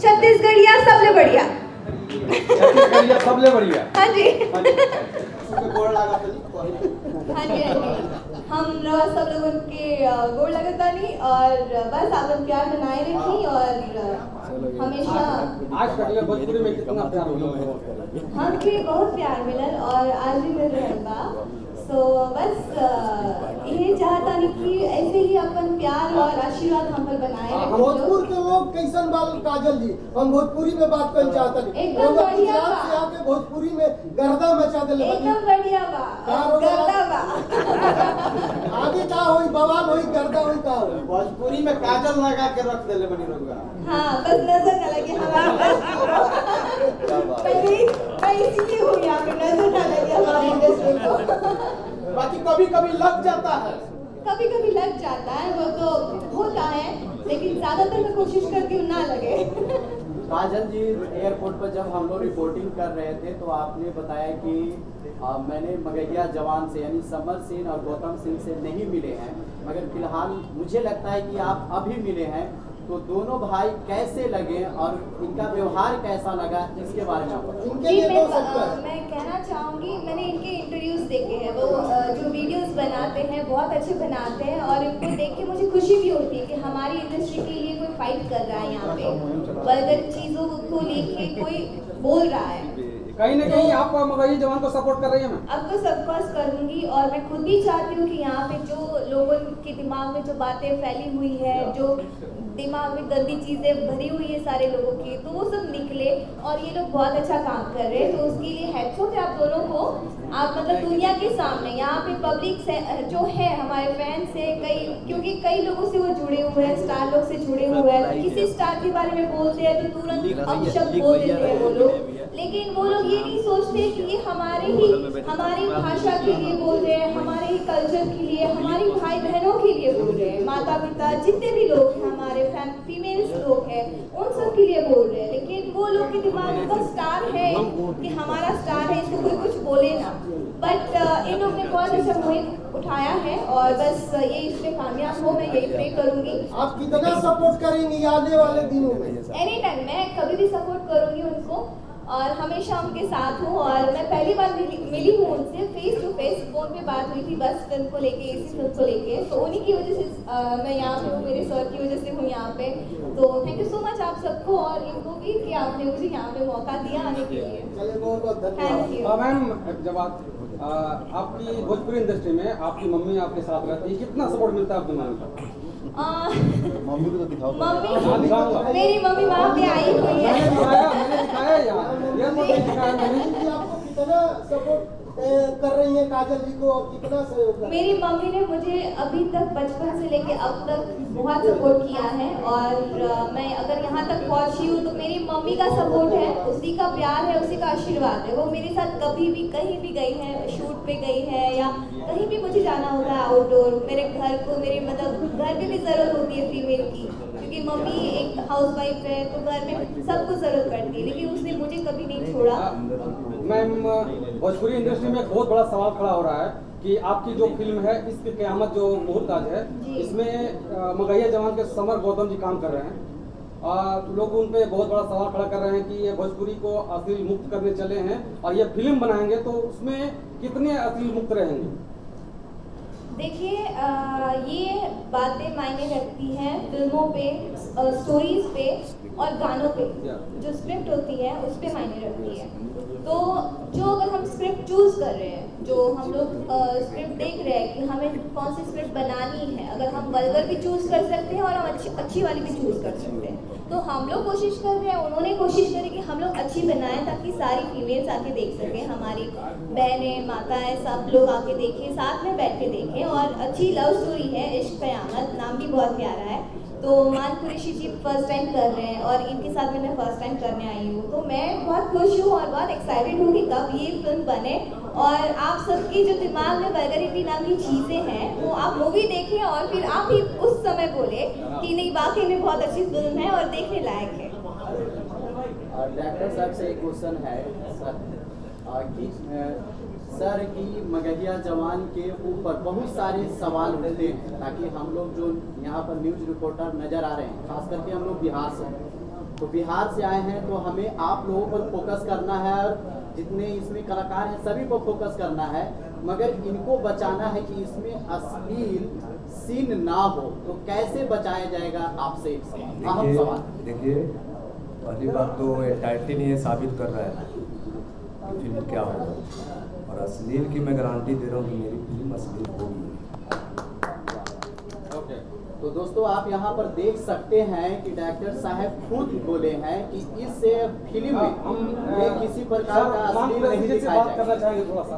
छत्तीसगढ़िया सबले बढ़िया। छत्तीसगढ़िया सबले बढ़िया। हाँ जी। हाँ जी, हाँ जी। हम लोग सब लोग उनके गोड़ लगता नहीं और बस आप लोग प्यार बनाए रखी और हमेशा आज तक भोजपुरी में कितना प्यार मिला है? हमके बहुत प्यार मिलल और आज भी मिल रहल बा। सो बस यही चाहता नहीं कि ऐसे ही अपन प्यार और आशीर्वाद हम पर बनाए रखें। भोजपुर के लोग कैसन बाल काजल जी, हम भोजपुरी में बात करना चाहते हैं। एकदम बढ़िया बा। गुजरात से आके भोजपुरी में गर्दा मचा देले बानी। एकदम बढ़िया बा। गर्दा बा। आगे का होई बवाल होई गर्दा होई का होई। भोजपुरी में काजल लगा के रख देले बनी रहुआ। हाँ बस नजर न लगे हमारे। मैं इसीलिए हूँ यहाँ पे, नजर न लगे हमारे इंडस्ट्री को। बाकी कभी कभी लग जाता है। कभी कभी लग जाता है, वो तो होता है, लेकिन ज्यादातर मैं कोशिश करती हूँ ना लगे। काजल जी, एयरपोर्ट पर जब हम लोग रिपोर्टिंग कर रहे थे तो आपने बताया कि मैंने मगहिया जवान से यानी समर सिंह और गौतम सिंह से नहीं मिले हैं, मगर फिलहाल मुझे लगता है कि आप अभी मिले हैं। तो दोनों भाई कैसे लगे और इनका व्यवहार कैसा लगा, इसके बारे में आप बताइए। जी मैं कहना चाहूँगी, मैंने इनके इंटरव्यूज देखे हैं, वो जो वीडियोस बनाते हैं बहुत अच्छे बनाते हैं और इनको देख के मुझे खुशी भी होती है कि हमारी इंडस्ट्री के लिए कोई फाइट कर रहा है यहाँ पे, वल्गर चीज़ों को लेके कोई बोल रहा है। कहीं ना कहीं आप मगही जवान को सपोर्ट कर रही है मैम? अब तो सबकोर्स करूँगी और मैं खुद भी चाहती हूँ कि यहाँ पे जो लोगों के दिमाग में जो बातें फैली हुई है, जो दिमाग में गंदी चीज़ें भरी हुई है सारे लोगों की, तो वो सब निकले और ये लोग बहुत अच्छा काम कर रहे हैं। तो उसके लिए हेड्स ऑफ है आप दोनों को। आप मतलब दुनिया के सामने यहाँ पे पब्लिक से जो है हमारे फैन से क्योंकि कई लोगों से वो जुड़े हुए हैं, स्टार लोग से जुड़े हुए हैं। किसी स्टार के बारे में बोलते हैं तो तुरंत अपशब्द बोल देते हैं वो लोग, लेकिन वो लोग ये नहीं सोचते कि ये हमारी भाषा के लिए बोल रहे हैं, हमारे ही कल्चर के लिए, हमारी भाई बहनों के लिए बोल रहे हैं, माता पिता जितने भी लोग हैं हमारे फीमेल्स लोग हैं उन सब के लिए बोल रहे हैं। लेकिन वो लोग के दिमाग में बस स्टार है कि हमारा स्टार है, इसको कोई कुछ बोले ना। बट इन लोग ने बहुत अच्छा मुहिम उठाया है और बस ये इसमें कामयाब हो, मैं यही प्रे करूंगी। आप कितना सपोर्ट करेंगी आने वाले दिनों में? एनी टाइम मैं कभी भी सपोर्ट करूंगी उनको और हमेशा उनके साथ हूँ। और मैं पहली बार मिली हूँ उनसे फेस टू फेस, फोन पे बात हुई थी बस फिल्म को लेके, इसी फिल्म को लेके। तो उन्हीं की वजह से मैं यहाँ पे हूँ, मेरे सर की वजह से हूँ यहाँ पे। तो थैंक यू सो मच आप सबको और इनको भी कि आपने मुझे यहाँ पे मौका दिया आने के लिए। चलिए बहुत बहुत थैंक यू। मैम, जब आपकी भोजपुरी इंडस्ट्री में आपकी मम्मी आपके साथ रहती है, कितना सपोर्ट मिलता है आपकी मम्मी का? मम्मी को तो दिखाओ। मेरी मम्मी वहाँ पे आई हुई है। मैंने दिखाया यार, ये तो नहीं दिखाया मैंने। आपको कितना सपोर्ट कर रही है काजल जी को और कितना सहयोग? मेरी मम्मी ने मुझे अभी तक बचपन से लेके अब तक बहुत सपोर्ट किया है और मैं अगर यहाँ तक पहुँची हूँ तो मेरी मम्मी का सपोर्ट है, उसी का प्यार है, उसी का आशीर्वाद है। वो मेरे साथ कभी भी कहीं भी गई है, शूट पे गई है या कहीं भी मुझे जाना होता है आउटडोर, मेरे घर को मेरे मतलब घर पे भी ज़रूरत होती है फीमेल की, क्योंकि मम्मी एक हाउसवाइफ है तो घर में सबको ज़रूरत पड़ती है, लेकिन उसने मुझे कभी नहीं छोड़ा। मैम, भोजपुरी इंडस्ट्री में एक बहुत बड़ा सवाल खड़ा हो रहा है कि आपकी जो फिल्म है इश्क क़यामत जो मुहूर्त आज है, इसमें मगहिया जवान के समर गौतम जी काम कर रहे हैं। लोग उन पे बहुत बड़ा सवाल खड़ा कर रहे हैं कि ये भोजपुरी को अश्लील मुक्त करने चले हैं और ये फिल्म बनाएंगे तो उसमें कितने अश्लील मुक्त रहेंगे? देखिए ये बातें मायने रखती हैं फिल्मों पे, स्टोरीज पे और गानों पे। जो स्क्रिप्ट होती है उस पे मायने रखती है। तो जो अगर हम स्क्रिप्ट चूज़ कर रहे हैं, जो हम लोग स्क्रिप्ट देख रहे हैं कि हमें कौन सी स्क्रिप्ट बनानी है, अगर हम वल्गर भी चूज़ कर सकते हैं और हम अच्छी वाली भी चूज़ कर सकते हैं। तो हम लोग कोशिश कर रहे हैं, उन्होंने कोशिश करी कि हम लोग अच्छी बनाएं ताकि सारी फीमेल्स आके देख सकें, हमारी बहनें माताएं सब लोग आके देखें, साथ में बैठ के देखें। और अच्छी लव स्टोरी है, इश्क क़यामत, नाम भी बहुत प्यारा है। तो मान कुरैशी जी फर्स्ट टाइम कर रहे हैं और इनके साथ में मैं फर्स्ट टाइम करने आई हूँ, तो मैं बहुत खुश हूँ और बहुत एक्साइटेड हूँ कि कब ये फिल्म बने और आप सबकी जो दिमाग में वल्गैरिटी नाम की चीज़ें हैं वो आप मूवी देखें और फिर आप ही उस समय बोले कि नहीं वाकई में बहुत अच्छी फिल्म है और देखने लायक है। डॉक्टर साहब से एक क्वेश्चन है सर कि मगहिया जवान के ऊपर बहुत सारे सवाल उठते हैं, ताकि हम लोग जो यहाँ पर न्यूज़ रिपोर्टर नज़र आ रहे हैं, खास करके हम लोग बिहार से, तो बिहार से आए हैं तो हमें आप लोगों पर फोकस करना है और जितने इसमें कलाकार हैं सभी को फोकस करना है, मगर इनको बचाना है कि इसमें अश्लील सीन ना हो। तो कैसे बचाया जाएगा, आपसे एक सवाल, अहम सवाल। देखिए, पहली बात तो ये टाइटल ही ये साबित कर रहा है कि फिल्म क्या होगा, और अश्लील की मैं गारंटी दे रहा हूँ कि मेरी फिल्म अश्लील होगी। तो दोस्तों आप यहाँ पर देख सकते हैं कि डायरेक्टर साहब खुद बोले हैं कि इस फिल्म में किसी प्रकार का अश्लील नहीं दिखाया बात करना जाएगा। चाहेंगे थोड़ा सा।